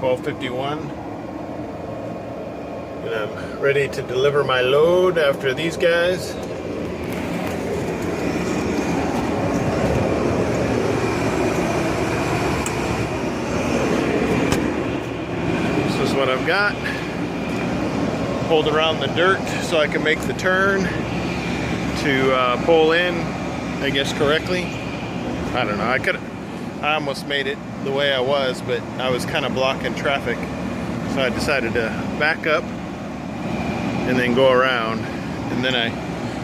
12:51, and I'm ready to deliver my load after these guys. This is what I've got. Pulled around the dirt so I can make the turn to pull in, I guess, correctly. I don't know. I almost made it the way I was, but I was kind of blocking traffic, so I decided to back up and then go around, and then I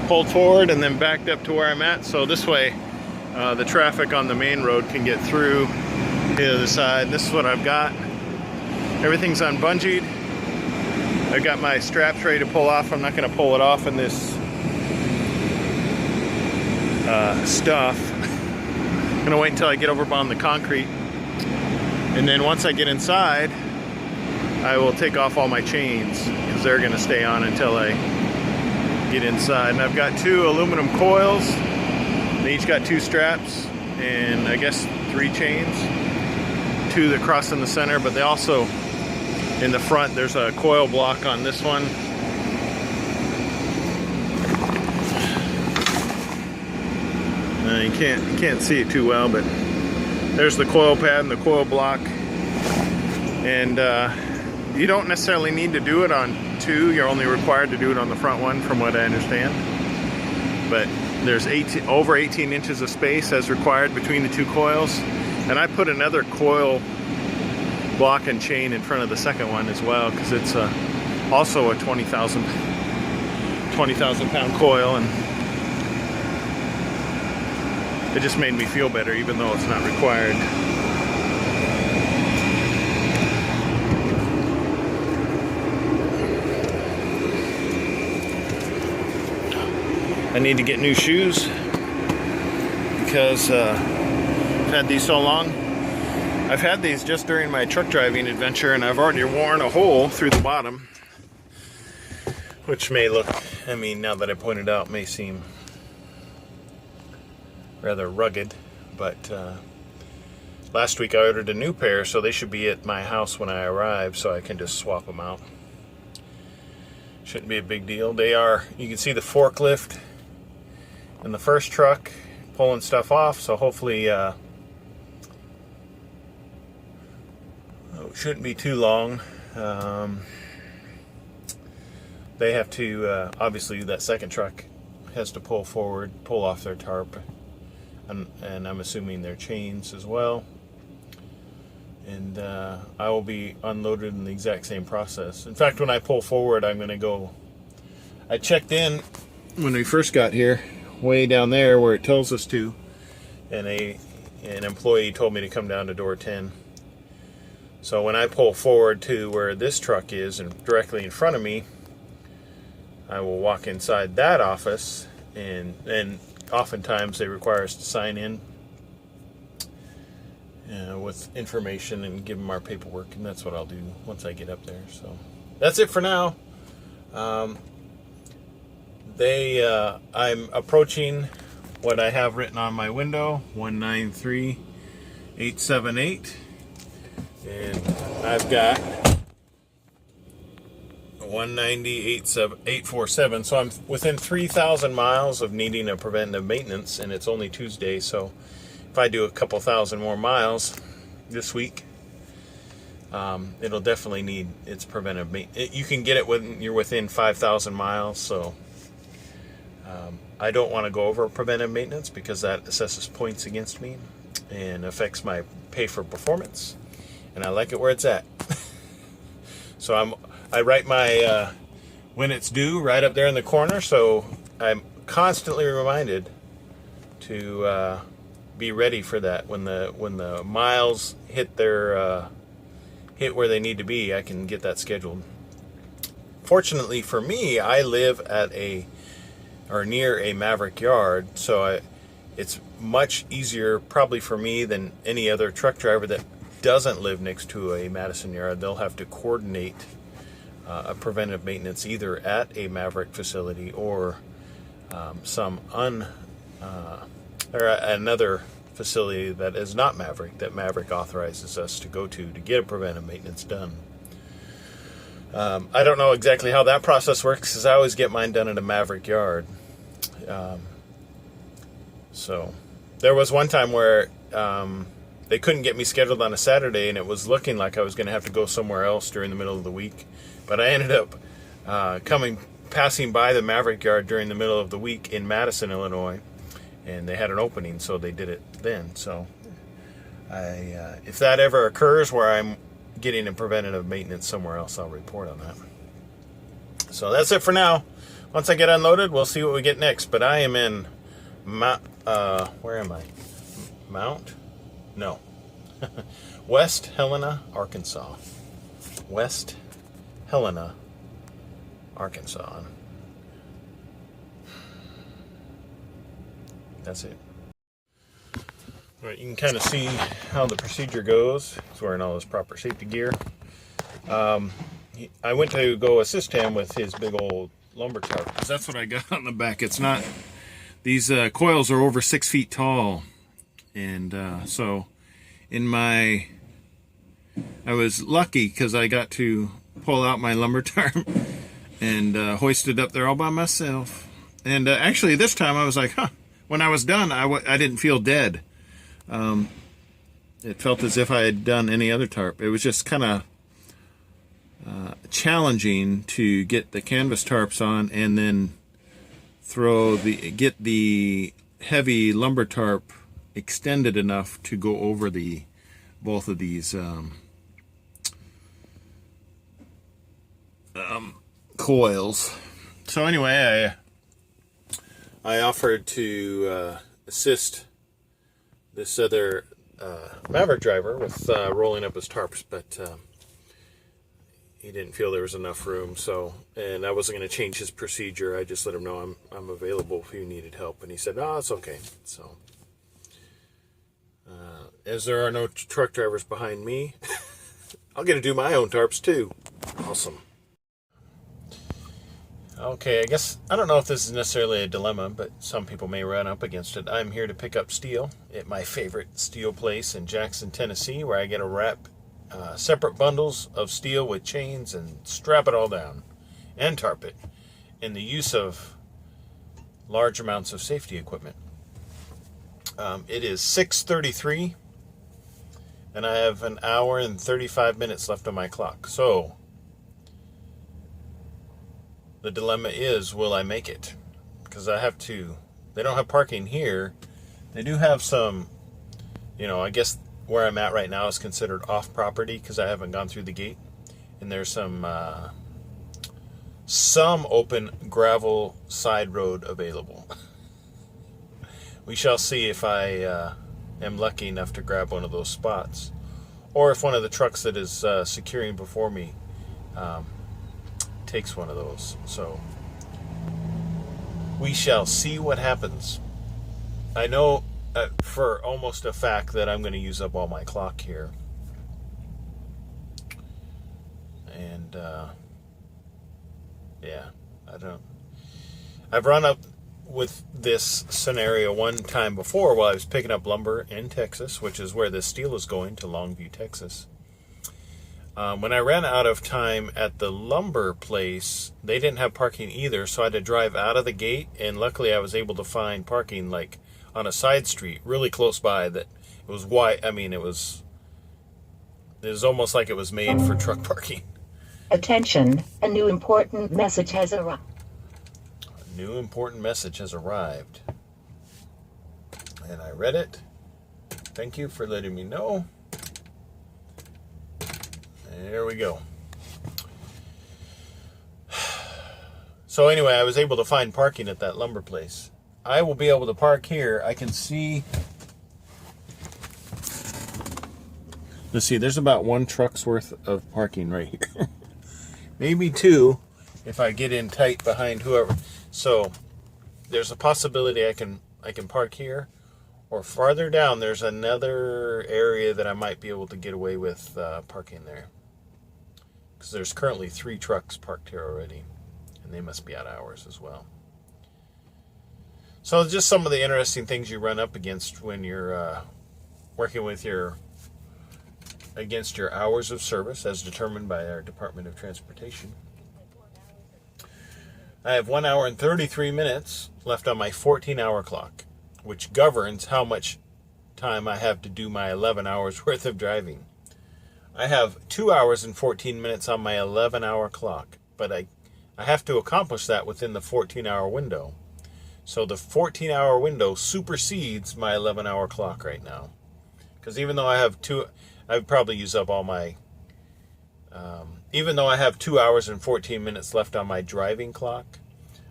pulled forward and then backed up to where I'm at, so this way the traffic on the main road can get through the other side. This is what I've got. Everything's unbungeed. I've got my straps ready to pull off. I'm not going to pull it off in this stuff. I'm gonna wait until I get over on the concrete, and then once I get inside I will take off all my chains because they're gonna stay on until I get inside. And I've got 2 aluminum coils. They each got 2 straps and I guess 3 chains, 2 that cross in the center, but they also in the front there's a coil block on this one. You can't see it too well, but there's the coil pad and the coil block. And you don't necessarily need to do it on 2. You're only required to do it on the front one, from what I understand. But there's over 18 inches of space as required between the 2 coils. And I put another coil block and chain in front of the second one as well, because it's also a 20,000 pound coil, and it just made me feel better, even though it's not required. I need to get new shoes because I've had these so long. I've had these just during my truck driving adventure, and I've already worn a hole through the bottom, which may look, I mean, now that I point it out, may seem rather rugged, but last week I ordered a new pair, so they should be at my house when I arrive, so I can just swap them out. Shouldn't be a big deal. They are, you can see the forklift in the first truck pulling stuff off, so hopefully it shouldn't be too long. They have to, obviously that second truck has to pull forward, pull off their tarp, and I'm assuming their chains as well. And I will be unloaded in the exact same process. In fact, when I pull forward, I'm going to go, I checked in when we first got here, way down there where it tells us to, and an employee told me to come down to door 10. So when I pull forward to where this truck is and directly in front of me, I will walk inside that office, and oftentimes they require us to sign in with information and give them our paperwork, and that's what I'll do once I get up there. So that's it for now. I'm approaching what I have written on my window, 193,878, and I've got 190,847, so I'm within 3,000 miles of needing a preventative maintenance, and it's only Tuesday, so if I do a couple thousand more miles this week, it'll definitely need its preventive maintenance. You can get it when you're within 5,000 miles, so I don't want to go over preventive maintenance because that assesses points against me and affects my pay for performance, and I like it where it's at. So I write my when it's due right up there in the corner, so I'm constantly reminded to be ready for that. When the miles hit their hit where they need to be, I can get that scheduled. Fortunately for me, I live at near a Maverick yard, so it's much easier probably for me than any other truck driver that doesn't live next to a Madison yard. They'll have to coordinate a preventive maintenance either at a Maverick facility or another facility that is not Maverick, that Maverick authorizes us to go to get a preventive maintenance done. I don't know exactly how that process works because I always get mine done at a Maverick yard. So there was one time where they couldn't get me scheduled on a Saturday, and it was looking like I was going to have to go somewhere else during the middle of the week. But I ended up passing by the Maverick yard during the middle of the week in Madison, Illinois, and they had an opening, so they did it then. So if that ever occurs where I'm getting a preventative maintenance somewhere else, I'll report on that. So that's it for now. Once I get unloaded, we'll see what we get next. But I am in where am I? West Helena, Arkansas. West Helena, Arkansas. That's it. All right, you can kind of see how the procedure goes. He's wearing all his proper safety gear. I went to go assist him with his big old lumber tarp, because that's what I got on the back. It's not, these coils are over 6 feet tall. And so I was lucky because I got to pull out my lumber tarp and hoist it up there all by myself. And actually this time I was like, when I was done, I didn't feel dead. It felt as if I had done any other tarp. It was just kind of challenging to get the canvas tarps on and then get the heavy lumber tarp extended enough to go over both of these coils. So anyway, I offered to assist this other Maverick driver with rolling up his tarps, but he didn't feel there was enough room. So, and I wasn't going to change his procedure. I just let him know I'm available if he needed help, and he said, "No, it's okay." So, as there are no truck drivers behind me, I'll get to do my own tarps too. Awesome. Okay, I guess, I don't know if this is necessarily a dilemma, but some people may run up against it. I'm here to pick up steel at my favorite steel place in Jackson, Tennessee, where I get to wrap separate bundles of steel with chains and strap it all down and tarp it in the use of large amounts of safety equipment. It is 6:33, and I have an hour and 35 minutes left on my clock. So the dilemma is, will I make it? Because they don't have parking here. They do have some, I guess where I'm at right now is considered off property because I haven't gone through the gate. And there's some open gravel side road available. We shall see if I am lucky enough to grab one of those spots, or if one of the trucks that is securing before me takes one of those. So we shall see what happens. I know for almost a fact that I'm going to use up all my clock here, and I've run up with this scenario one time before while I was picking up lumber in Texas, which is where this steel is going, to Longview, Texas. When I ran out of time at the lumber place, they didn't have parking either, so I had to drive out of the gate, and luckily I was able to find parking like on a side street really close by that it was wide. I mean, it was almost like it was made for truck parking. Attention, a new important message has arrived. A new important message has arrived. And I read it. Thank you for letting me know. There we go. So anyway, I was able to find parking at that lumber place. I will be able to park here. I can see... Let's see, there's about one truck's worth of parking right here. Maybe two if I get in tight behind whoever. So there's a possibility I can park here, or farther down there's another area that I might be able to get away with parking there. Because there's currently 3 trucks parked here already, and they must be out of hours as well. So just some of the interesting things you run up against when you're working with against your hours of service as determined by our Department of Transportation. I have 1 hour and 33 minutes left on my 14-hour clock, which governs how much time I have to do my 11 hours worth of driving. I have 2 hours and 14 minutes on my 11-hour clock, but I have to accomplish that within the 14-hour window. So the 14-hour window supersedes my 11-hour clock right now. Because even though I have I'd probably use up all my, even though I have 2 hours and 14 minutes left on my driving clock,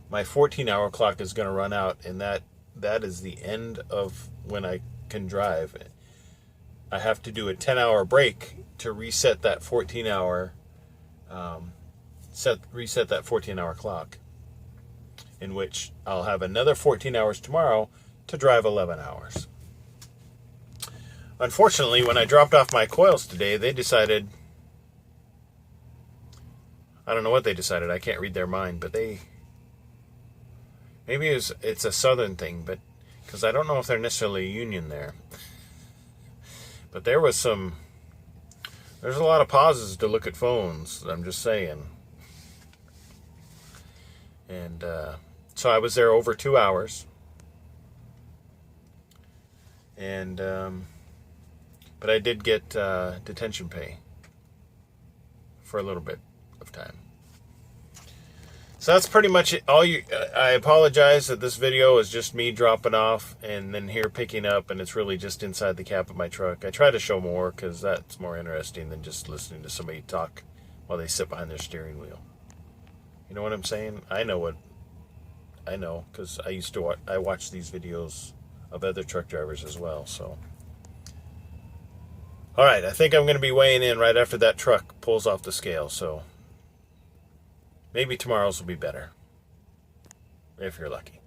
my 14-hour clock is going to run out, and that is the end of when I can drive. I have to do a 10-hour break to reset that 14-hour, reset that 14-hour clock, in which I'll have another 14 hours tomorrow to drive 11 hours. Unfortunately, when I dropped off my coils today, they decided, I don't know what they decided, I can't read their mind, but maybe it's a southern thing, but because I don't know if they're necessarily a union there. But there's a lot of pauses to look at phones, I'm just saying. And so I was there over 2 hours. And but I did get detention pay for a little bit of time. So that's pretty much it. I apologize that this video is just me dropping off and then here picking up, and it's really just inside the cab of my truck. I try to show more because that's more interesting than just listening to somebody talk while they sit behind their steering wheel. You know what I'm saying? I know because I watch these videos of other truck drivers as well. So, all right, I think I'm going to be weighing in right after that truck pulls off the scale. So maybe tomorrow's will be better, if you're lucky.